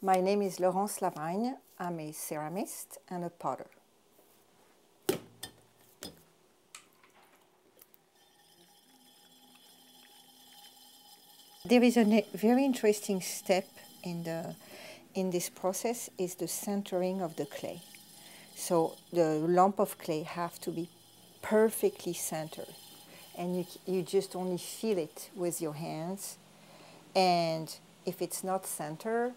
My name is Laurence Lavagne. I'm a ceramist and a potter. There is a very interesting step in this process is the centering of the clay. So the lump of clay have to be perfectly centered, and you just only feel it with your hands. And if it's not centered,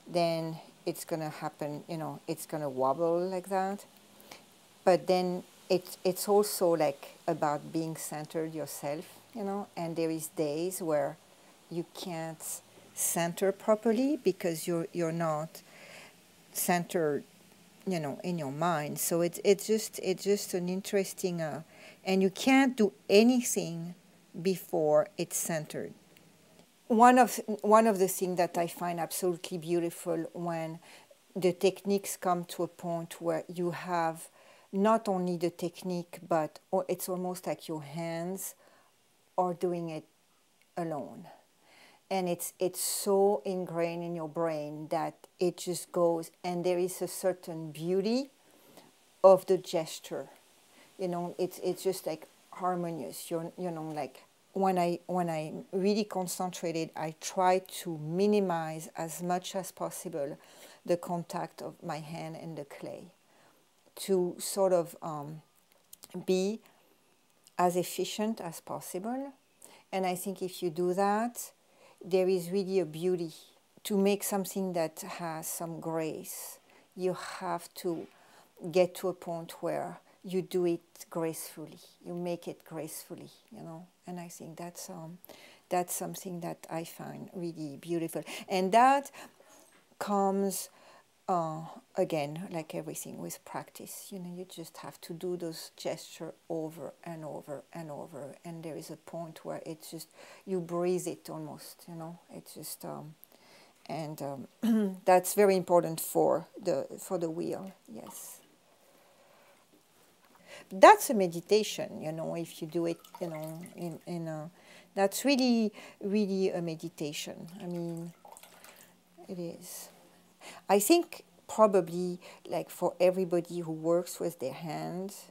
then it's gonna happen, it's gonna wobble like that. But then it's also like about being centered yourself, and there is days where you can't center properly because you're not centered, in your mind. So it's just an interesting, and you can't do anything before it's centered. One of the things that I find absolutely beautiful when the techniques come to a point where you have not only the technique, but it's almost like your hands are doing it alone. And it's so ingrained in your brain that it just goes, and there is a certain beauty of the gesture. It's just like harmonious. Like when I really concentrated, I try to minimize as much as possible the contact of my hand and the clay to sort of be as efficient as possible. And I think if you do that, there is really a beauty. To make something that has some grace, you have to get to a point where you do it gracefully. You make it gracefully, And I think that's something that I find really beautiful. And that comes, again, like everything, with practice. You just have to do those gestures over and over and over. And there is a point where it's just, you breathe it almost, It's just, that's very important for the wheel, yes. That's a meditation, if you do it, that's really, really a meditation. I mean, it is. I think probably, like for everybody who works with their hands,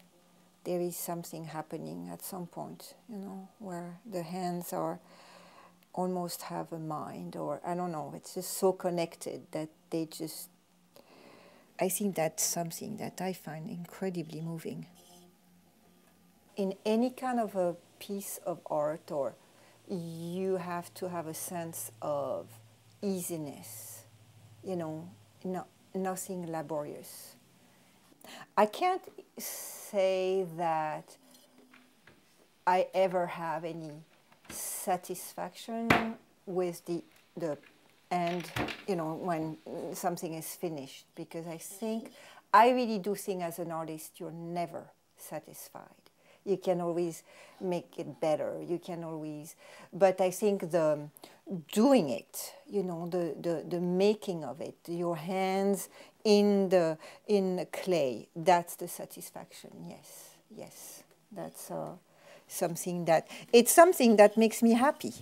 there is something happening at some point, where the hands are almost have a mind, or I don't know, it's just so connected that they just, I think that's something that I find incredibly moving. In any kind of a piece of art, or you have to have a sense of easiness, nothing laborious. I can't say that I ever have any satisfaction with the end, when something is finished, because I really do think as an artist you're never satisfied. You can always make it better. You can always, but I think the doing it, the making of it, your hands in the clay, that's the satisfaction. Yes, that's something that makes me happy.